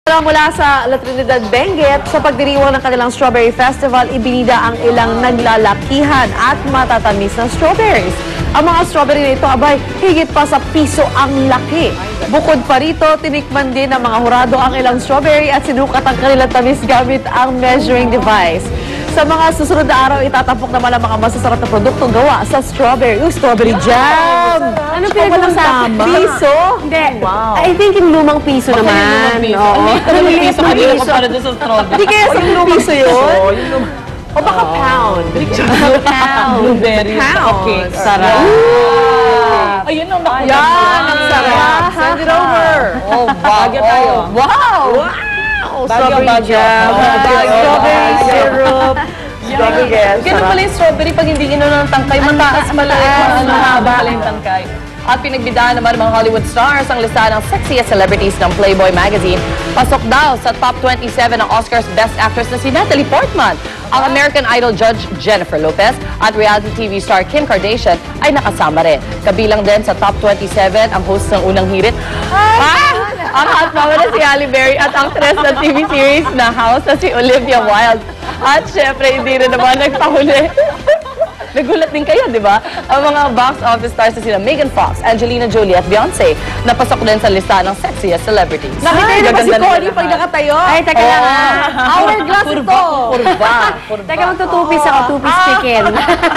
Mula sa La Trinidad, Benguet, sa pagdiriwang ng kanilang Strawberry Festival, ibinida ang ilang naglalakihan at matatamis na strawberries. Ang mga strawberry na ito, abay, higit pa sa piso ang laki. Bukod pa rito, tinikman din ng mga hurado ang ilang strawberry at sinukat ang kanilang tamis gamit ang measuring device. Sa mga susunod na araw, itatapok naman ang mga masasarap na produktong gawa sa strawberry. Strawberry jam! Ano pinag-usapan? Piso? Hindi. Wow. I think yung lumang piso naman. Oo. Lumang piso kanina ko para doon sa strawberry. Hindi kaya sa lumang piso yun? O baka pound? Pound. Blueberry. Okay. Sarap. Ayun ang nakuha. Yan, ang sarap. Send it over. Oh, bagyo tayo. Wow! Strawberry jam. Strawberry syrup. Ganun pala yung strawberry pag hindi ginawa ng tangkay. Mataas pala yung mahaba pala yung tangkay. At pinagbidaan naman ng mga Hollywood stars ang listahan ng sexiest celebrities ng Playboy magazine. Pasok daw sa top 27 ng Oscars Best Actress na si Natalie Portman. Ang American Idol judge Jennifer Lopez at reality TV star Kim Kardashian ay nakasama rin. Kabilang din sa top 27 ang host ng unang hirit. Ang hot mama na si Halle Berry at actress ng TV series na House na si Olivia Wilde. At syempre, hindi rin naman nagpahuli. Nagulat din kayo, di ba? Ang mga box office stars na sila Megan Fox, Angelina Jolie at Beyonce napasok din sa listahan ng sexiest celebrities. Nakita niyo ba si Connie pag nakatayo? Ay, teka lang ha. Hourglass ito. Kurba. Teka, magtutupis ako. Two-piece chicken.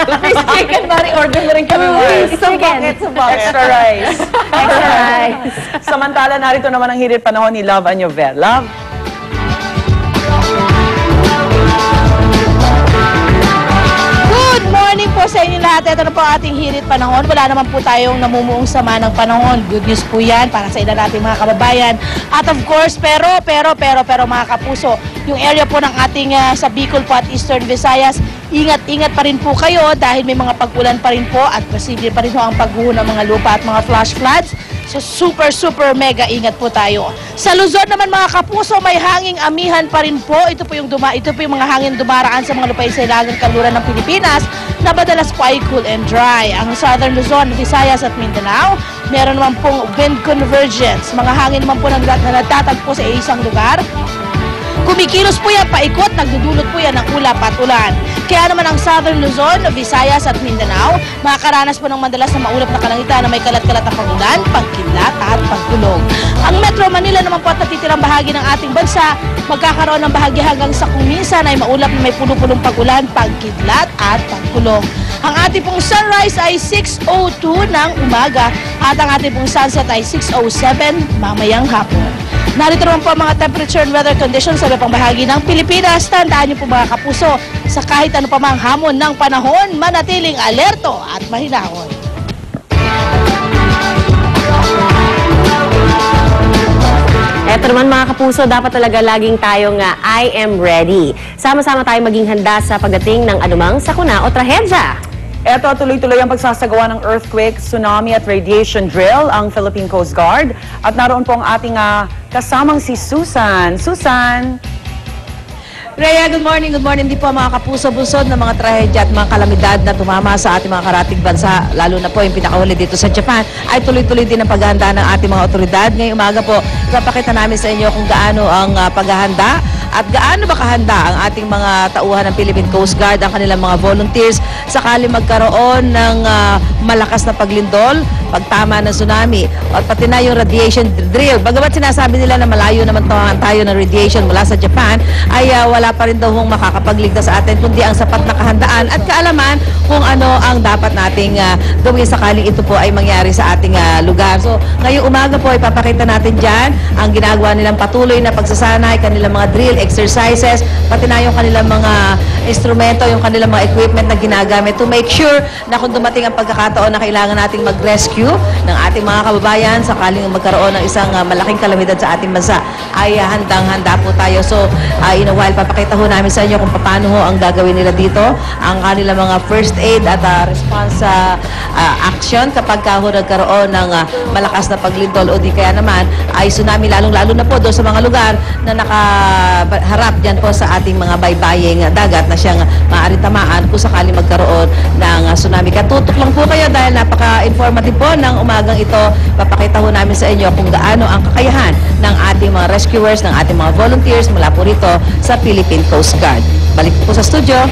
Two-piece chicken, Mari. Order mo rin kami. Isang bucket sa bucket. Extra rice. Extra rice. Samantala, narito naman ang hirit panahon ni Love Anyovel. Love? Good morning po sa inyo lahat. Ito na po ang ating hirit panahon. Wala naman po tayong namumuong sama ng panahon. Good news po yan para sa ilan nating mga kababayan. At of course, pero mga kapuso, yung area po ng ating sa Bicol po at Eastern Visayas, ingat pa rin po kayo dahil may mga pag-ulan pa rin po at posible pa rin po ang pagguho ng mga lupa at mga flash floods. So super mega ingat po tayo. Sa Luzon naman mga kapuso, may hanging amihan pa rin po. Ito po yung mga hangin dumaraan sa mga lupay sa ilagang kanluran ng Pilipinas na madalas po ay cool and dry. Ang Southern Luzon, Visayas at Mindanao, meron naman pong wind convergence. Mga hangin naman po na natatagpo sa isang lugar. Kumikilos po yan paikot, nagdudulot po yan ng ulap at ulan. Kaya naman ang Southern Luzon, Visayas at Mindanao, makakaranas po ng madalas na maulap na kalangitan na may kalat-kalat na pag-ulan, pagkidlat at pagkulog. Ang Metro Manila naman po at natitirang bahagi ng ating bansa, magkakaroon ng bahagi hanggang sa kuminsan ay maulap na may pulo-pulong pag-ulan, pagkidlat at pagkulog. Ang ating pong sunrise ay 6:02 ng umaga at ang ating pong sunset ay 6:07 mamayang hapon. Narito naman po ang mga temperature and weather conditions sa ibang bahagi ng Pilipinas. Tandaan niyo po mga kapuso, sa kahit ano pa mang hamon ng panahon, manatiling alerto at mahinahon. Eto naman mga kapuso, dapat talaga laging tayong I am ready. Sama-sama tayong maging handa sa pagdating ng anumang sakuna o trahedya. Eto, tuloy-tuloy ang pagsasagawa ng earthquake, tsunami at radiation drill ang Philippine Coast Guard. At naroon po ang ating kasamang si Susan. Susan! Rhea, good morning. Good morning din po mga kapuso-busod ng mga trahedya at mga kalamidad na tumama sa ating mga karatig bansa, lalo na po yung pinakahuli dito sa Japan, ay tuloy-tuloy din ang paghahanda ng ating mga otoridad. Ngayong umaga po, ipapakita namin sa inyo kung gaano ang paghahanda at gaano ba kahanda ang ating mga tauhan ng Philippine Coast Guard, ang kanilang mga volunteers, sakali magkaroon ng malakas na paglindol, pagtama ng tsunami, at pati na yung radiation drill. Bagamat sinasabi nila na malayo naman tayo ng radiation mula sa Japan, ay wala pa rin daw hong makakapagligtas sa atin, kundi ang sapat na kahandaan at kaalaman kung ano ang dapat nating gawin sakaling ito po ay mangyari sa ating lugar. So, ngayong umaga po, ipapakita natin dyan ang ginagawa nilang patuloy na pagsasanay, kanilang mga drill, exercises, pati na yung kanilang mga instrumento, yung kanilang mga equipment na ginagamit to make sure na kung dumating ang pagkakataon na kailangan nating mag-rescue ng ating mga kababayan sakaling magkaroon ng isang malaking kalamidad sa ating bansa, ay handang-handa po tayo. So, in a while, Papakita ho namin sa inyo kung paano ho ang gagawin nila dito, ang kanilang mga first aid at response action kapag ka ho nagkaroon ng malakas na paglindol o di kaya naman ay tsunami, lalong-lalo na po doon sa mga lugar na nakaharap dyan po sa ating mga baybaying dagat na siyang maaaring tamaan kung sakali magkaroon ng tsunami. Katutok lang po kayo dahil napaka-informative po ng umagang ito. Papakita ho namin sa inyo kung gaano ang kakayahan ng ating mga rescuers, ng ating mga volunteers mula po rito sa Philippine Coast Guard. Balik po sa studio.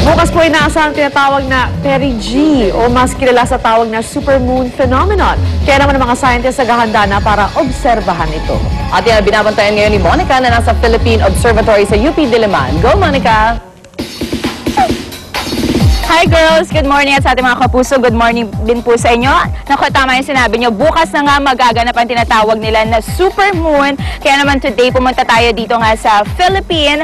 Bukas po inaasahang tinatawag na Perry G o mas kilala sa tawag na supermoon phenomenon. Kaya naman ang mga scientists naghahanda na para obserbahan ito. At yan, binabantayan ngayon ni Monica na nasa Philippine Observatory sa UP Diliman. Go, Monica! Hi girls! Good morning at sa ating mga kapuso. Good morning din po sa inyo. Naku, tama yung sinabi nyo. Bukas na nga magaganap ang tinatawag nila na supermoon. Kaya naman today pumunta tayo dito nga sa Philippine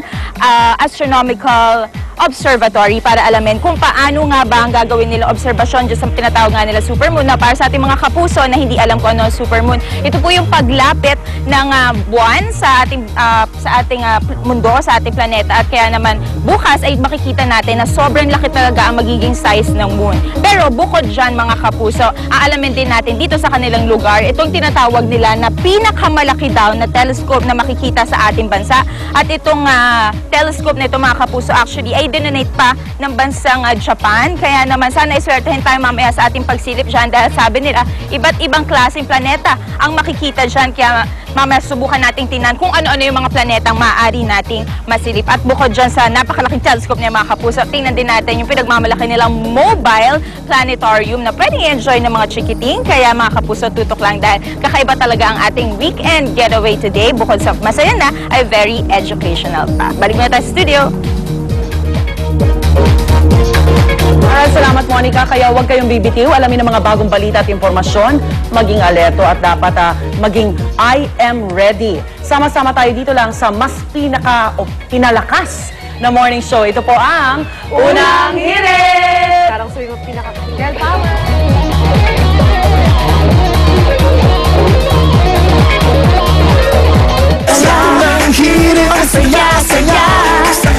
Astronomical Observatory para alamin kung paano nga ba ang gagawin nila obserbasyon dyan sa tinatawag nga nila supermoon, na para sa ating mga kapuso na hindi alam kung ano ang supermoon. Ito po yung paglapit ng buwan sa ating mundo, sa ating planeta, at kaya naman bukas ay makikita natin na sobrang laki talaga ang magiging size ng moon. Pero bukod dyan mga kapuso, aalamin din natin dito sa kanilang lugar itong tinatawag nila na pinakamalaki daw na telescope na makikita sa ating bansa. At itong telescope na ito mga kapuso actually ay dinonate pa ng bansang Japan. Kaya naman sana iswertehin tayo mamaya sa ating pagsilip dyan dahil sabi nila iba't ibang klaseng planeta ang makikita dyan. Kaya mamaya subukan nating tingnan kung ano-ano yung mga planetang maaari nating masilip. At bukod dyan sa napakalaking telescope niya mga kapuso, tingnan din natin yung pinagmamalaki nilang mobile planetarium na pwedeng i-enjoy ng mga chikiting. Kaya mga kapuso, tutok lang dahil kakaiba talaga ang ating weekend getaway today. Bukod sa masaya na, ay very educational pa. Balik muna tayo sa studio. Alright, salamat Monica. Kaya huwag kayong bibitiw. Alamin ang mga bagong balita at impormasyon. Maging alerto at dapat maging I am ready. Sama-sama tayo dito lang sa mas pinalakas na morning show. Ito po ang Unang Hirit! Parang suwing pinaka-Del Power. Unang hirit, ang saya-saya.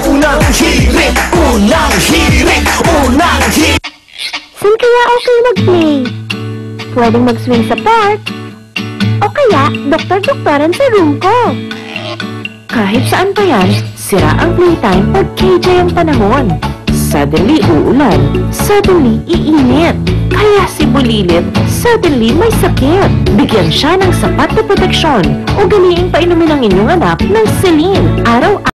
Unang hirit, unang hirit, unang hirit. Saan kaya okay mag-play? Pwedeng mag-swing sa park, o kaya doktor-doktoran sa room ko. Kahit saan pa yan, sira ang playtime pag KJ ang panahon. Suddenly uulan, suddenly iinit. Kaya si Bulilit, suddenly may sakit. Bigyan siya ng sapat na proteksyon. Ugaliin pa inumin ang inyong anak ng Celine. Araw-araw.